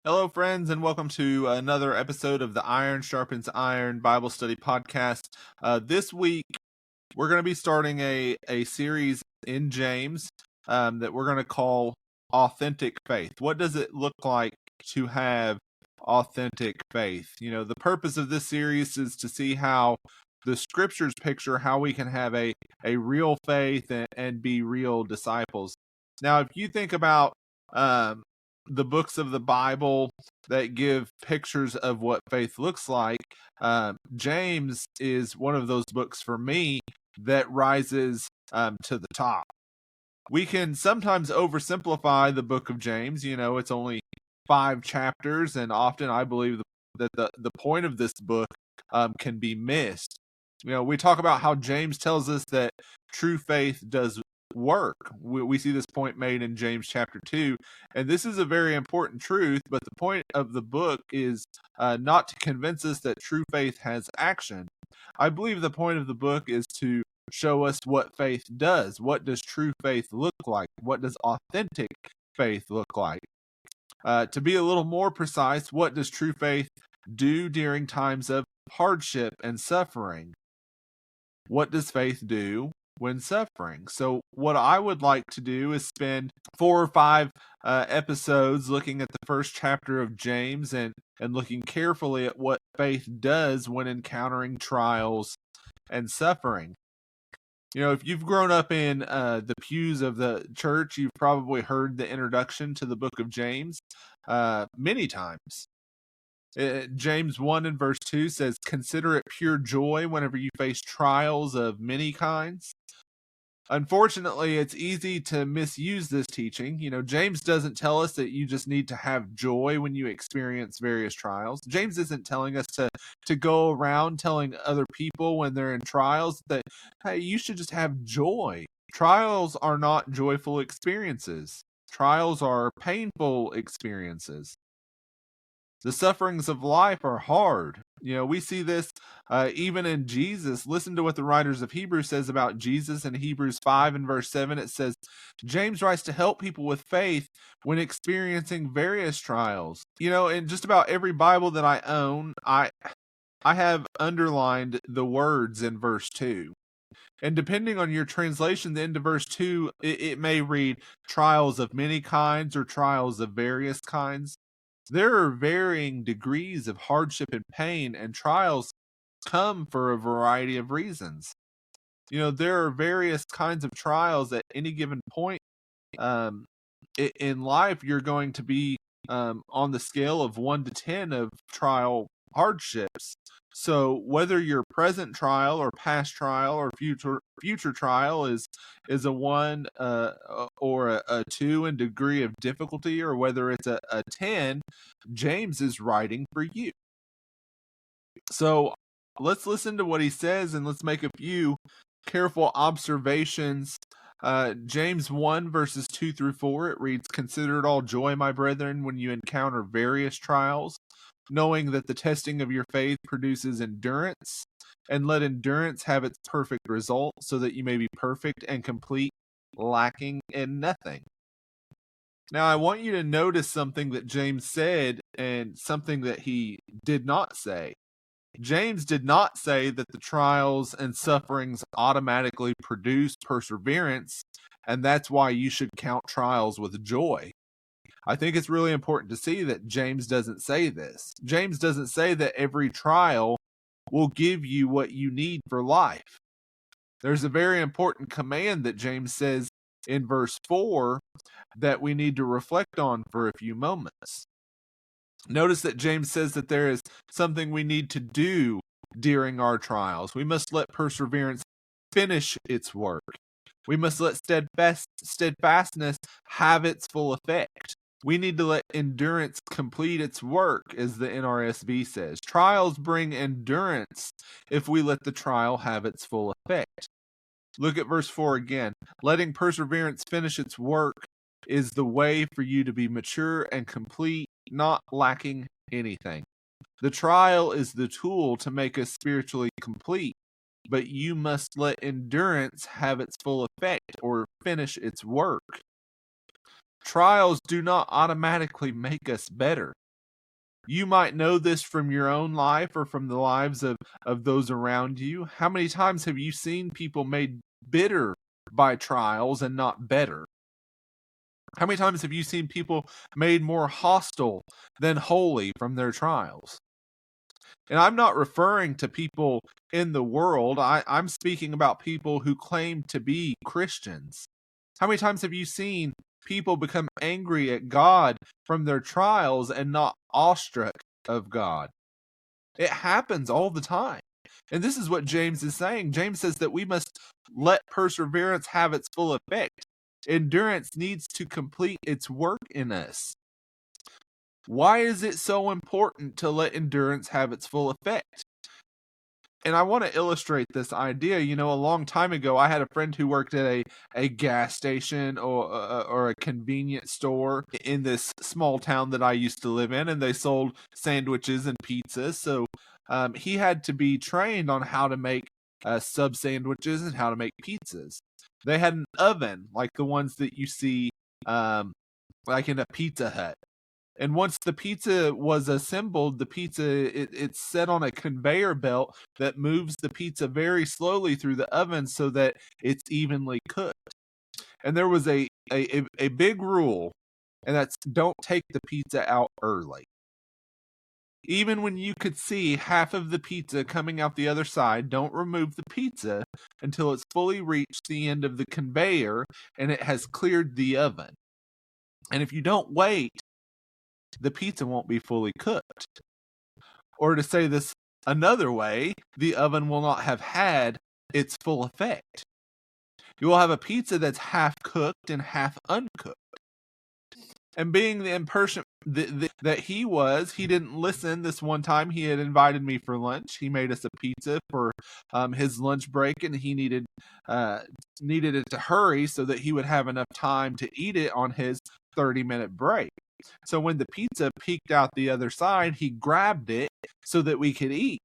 Hello, friends, and welcome to another episode of the Iron Sharpens Iron Bible Study Podcast. This week, we're going to be starting a series in James that we're going to call Authentic Faith. What does it look like to have authentic faith? You know, the purpose of this series is to see how the scriptures picture how we can have a real faith and be real disciples. Now, if you think about the books of the Bible that give pictures of what faith looks like, James is one of those books for me that rises to the top. We can sometimes oversimplify the book of James. You know, it's only 5 chapters, and often I believe that the point of this book can be missed. You know, we talk about how James tells us that true faith does work. We see this point made in James chapter 2, and this is a very important truth, but the point of the book is not to convince us that true faith has action. I believe the point of the book is to show us what faith does. What does true faith look like? What does authentic faith look like? To be a little more precise, what does true faith do during times of hardship and suffering? What does faith do when suffering? So what I would like to do is spend 4 or 5 episodes looking at the first chapter of James and looking carefully at what faith does when encountering trials and suffering. You know, if you've grown up in the pews of the church, you've probably heard the introduction to the book of James many times. James 1 and verse 2 says, "Consider it pure joy whenever you face trials of many kinds." Unfortunately, it's easy to misuse this teaching. You know, James doesn't tell us that you just need to have joy when you experience various trials. James isn't telling us to go around telling other people when they're in trials that, hey, you should just have joy. Trials are not joyful experiences. Trials are painful experiences. The sufferings of life are hard. You know, we see this even in Jesus. Listen to what the writers of Hebrews says about Jesus in Hebrews 5 and verse 7. It says, James writes to help people with faith when experiencing various trials. You know, in just about every Bible that I own, I have underlined the words in verse 2. And depending on your translation, the end of verse 2, it may read trials of many kinds or trials of various kinds. There are varying degrees of hardship and pain, and trials come for a variety of reasons. You know, there are various kinds of trials at any given point in life. You're going to be on the scale of 1 to 10 of trial hardships. So whether your present trial or past trial or future trial is a 1 or a 2 in degree of difficulty, or whether it's a 10, James is writing for you. So let's listen to what he says and let's make a few careful observations. James 1 verses 2 through 4, it reads, "Consider it all joy, my brethren, when you encounter various trials, knowing that the testing of your faith produces endurance, and let endurance have its perfect result, so that you may be perfect and complete, lacking in nothing." Now, I want you to notice something that James said and something that he did not say. James did not say that the trials and sufferings automatically produce perseverance, and that's why you should count trials with joy. I think it's really important to see that James doesn't say this. James doesn't say that every trial will give you what you need for life. There's a very important command that James says in verse 4 that we need to reflect on for a few moments. Notice that James says that there is something we need to do during our trials. We must let perseverance finish its work. We must let steadfastness have its full effect. We need to let endurance complete its work, as the NRSV says. Trials bring endurance if we let the trial have its full effect. Look at verse 4 again. Letting perseverance finish its work is the way for you to be mature and complete, not lacking anything. The trial is the tool to make us spiritually complete, but you must let endurance have its full effect or finish its work. Trials do not automatically make us better. You might know this from your own life or from the lives of those around you. How many times have you seen people made bitter by trials and not better? How many times have you seen people made more hostile than holy from their trials? And I'm not referring to people in the world. I'm speaking about people who claim to be Christians. How many times have you seen people become angry at God from their trials and not awestruck of God? It happens all the time. And this is what James is saying. James says that we must let perseverance have its full effect. Endurance needs to complete its work in us. Why is it so important to let endurance have its full effect? And I want to illustrate this idea. You know, a long time ago, I had a friend who worked at a gas station or a convenience store in this small town that I used to live in, and they sold sandwiches and pizzas. So he had to be trained on how to make sub sandwiches and how to make pizzas. They had an oven like the ones that you see like in a Pizza Hut. And once the pizza was assembled, the pizza it's set on a conveyor belt that moves the pizza very slowly through the oven so that it's evenly cooked. And there was a big rule, and that's don't take the pizza out early. Even when you could see half of the pizza coming out the other side, don't remove the pizza until it's fully reached the end of the conveyor and it has cleared the oven. And if you don't wait, the pizza won't be fully cooked. Or to say this another way, the oven will not have had its full effect. You will have a pizza that's half cooked and half uncooked. And being the impatient that he was, he didn't listen. This one time he had invited me for lunch. He made us a pizza for his lunch break, and he needed it to hurry so that he would have enough time to eat it on his 30-minute break. So when the pizza peeked out the other side, he grabbed it so that we could eat.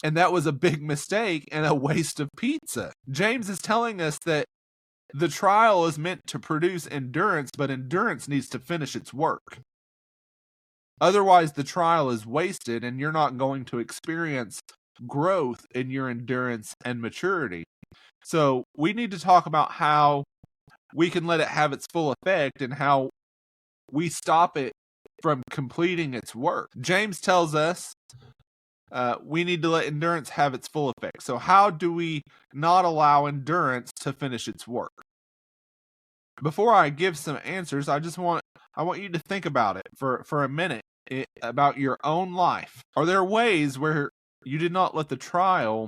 And that was a big mistake and a waste of pizza. James is telling us that the trial is meant to produce endurance, but endurance needs to finish its work. Otherwise, the trial is wasted and you're not going to experience growth in your endurance and maturity. So we need to talk about how we can let it have its full effect and how we stop it from completing its work. James tells us we need to let endurance have its full effect. So how do we not allow endurance to finish its work? Before I give some answers, I want you to think about it for a minute about your own life. Are there ways where you did not let the trial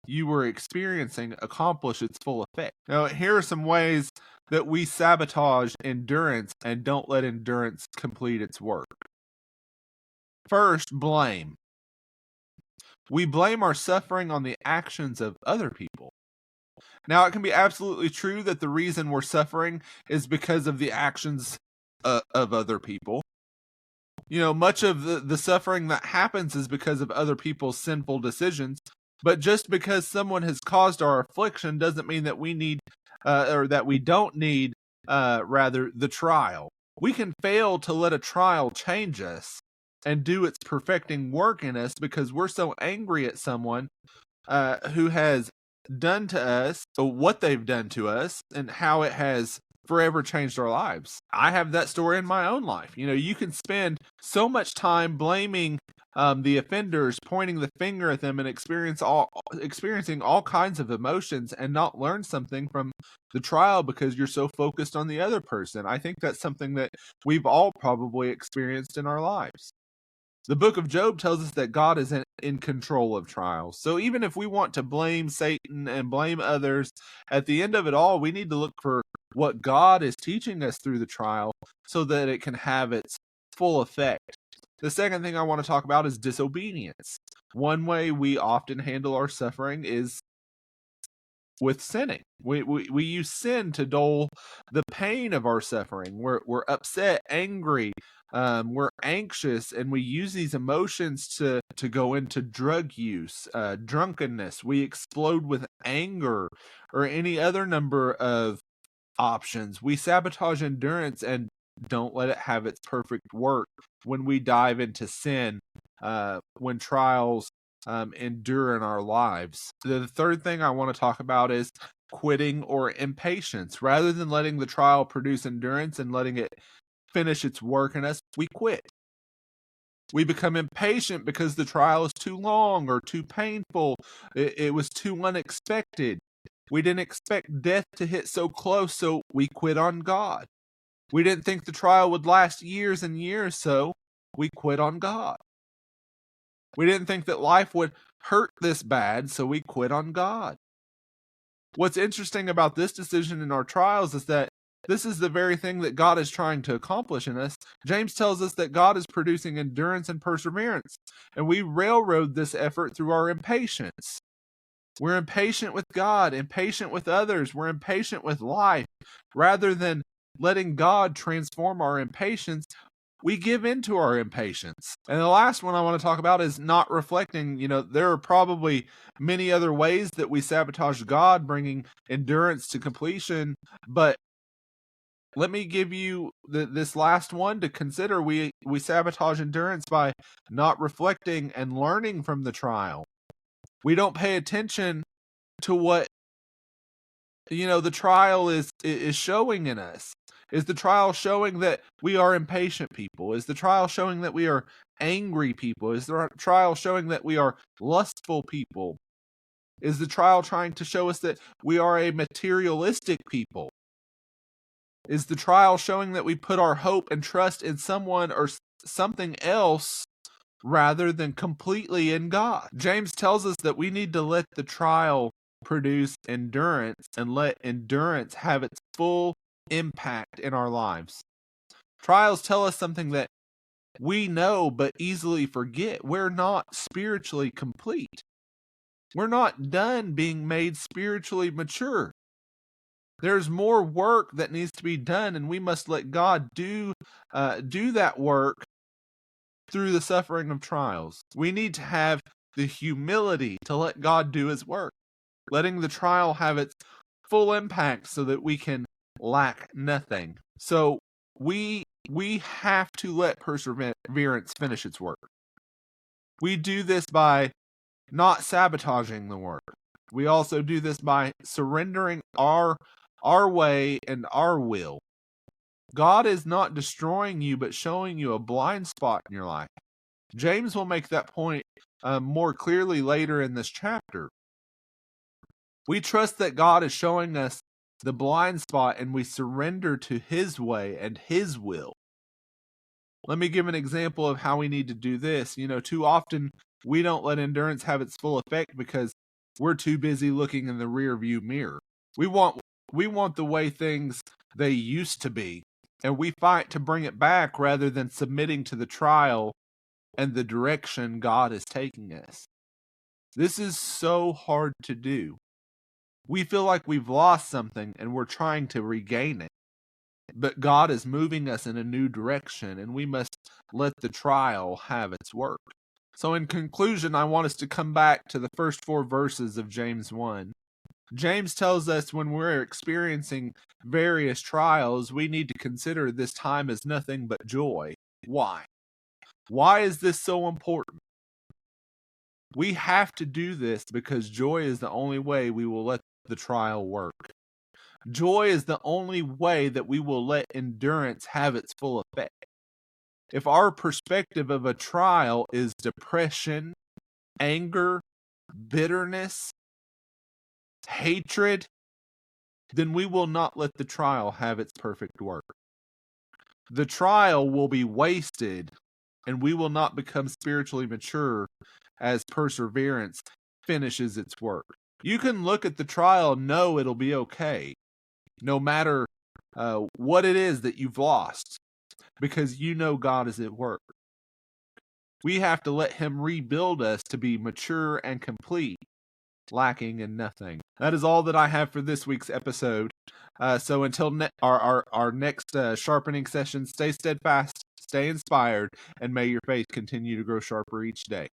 you were experiencing accomplish its full effect? Now, here are some ways that we sabotage endurance and don't let endurance complete its work. First, blame. We blame our suffering on the actions of other people. Now, it can be absolutely true that the reason we're suffering is because of the actions of other people. You know, much of the suffering that happens is because of other people's sinful decisions. But just because someone has caused our affliction doesn't mean that we need, or that we don't need, rather, the trial. We can fail to let a trial change us and do its perfecting work in us because we're so angry at someone who has done to us, or what they've done to us, and how it has forever changed our lives. I have that story in my own life. You know, you can spend so much time blaming the offenders, pointing the finger at them, and experiencing all kinds of emotions and not learn something from the trial because you're so focused on the other person. I think that's something that we've all probably experienced in our lives. The book of Job tells us that God is in control of trials. So even if we want to blame Satan and blame others, at the end of it all, we need to look for what God is teaching us through the trial so that it can have its full effect. The second thing I want to talk about is disobedience. One way we often handle our suffering is with sinning. We use sin to dull the pain of our suffering. We're upset, angry, we're anxious, and we use these emotions to go into drug use, drunkenness. We explode with anger or any other number of options. We sabotage endurance and Don't let it have its perfect work when we dive into sin, when trials endure in our lives. The third thing I want to talk about is quitting or impatience. Rather than letting the trial produce endurance and letting it finish its work in us, we quit. We become impatient because the trial is too long or too painful. It was too unexpected. We didn't expect death to hit so close, so we quit on God. We didn't think the trial would last years and years, so we quit on God. We didn't think that life would hurt this bad, so we quit on God. What's interesting about this decision in our trials is that this is the very thing that God is trying to accomplish in us. James tells us that God is producing endurance and perseverance, and we railroad this effort through our impatience. We're impatient with God, impatient with others, we're impatient with life. Rather than letting God transform our impatience, we give into our impatience. And the last one I want to talk about is not reflecting. There are probably many other ways that we sabotage God, bringing endurance to completion, but let me give you this last one to consider. We sabotage endurance by not reflecting and learning from the trial. We don't pay attention to what the trial is showing in us. Is the trial showing that we are impatient people? Is the trial showing that we are angry people? Is the trial showing that we are lustful people? Is the trial trying to show us that we are a materialistic people? Is the trial showing that we put our hope and trust in someone or something else rather than completely in God? James tells us that we need to let the trial produce endurance and let endurance have its full impact in our lives. Trials tell us something that we know but easily forget. We're not spiritually complete. We're not done being made spiritually mature. There's more work that needs to be done, and we must let God do that work through the suffering of trials. We need to have the humility to let God do his work, letting the trial have its full impact so that we can lack nothing. So we have to let perseverance finish its work. We do this by not sabotaging the work. We also do this by surrendering our way and our will. God is not destroying you, but showing you a blind spot in your life. James will make that point more clearly later in this chapter. We trust that God is showing us the blind spot, and we surrender to his way and his will. Let me give an example of how we need to do this. Too often we don't let endurance have its full effect because we're too busy looking in the rear view mirror. We want the way things they used to be, and we fight to bring it back rather than submitting to the trial and the direction God is taking us. This is so hard to do. We feel like we've lost something and we're trying to regain it. But God is moving us in a new direction, and we must let the trial have its work. So in conclusion, I want us to come back to the first 4 verses of James 1. James tells us when we're experiencing various trials, we need to consider this time as nothing but joy. Why? Why is this so important? We have to do this because joy is the only way we will let the trial work. Joy is the only way that we will let endurance have its full effect. If our perspective of a trial is depression, anger, bitterness, hatred, then we will not let the trial have its perfect work. The trial will be wasted, and we will not become spiritually mature as perseverance finishes its work. You can look at the trial and know it'll be okay, no matter what it is that you've lost, because you know God is at work. We have to let him rebuild us to be mature and complete, lacking in nothing. That is all that I have for this week's episode. So until our next sharpening session, stay steadfast, stay inspired, and may your faith continue to grow sharper each day.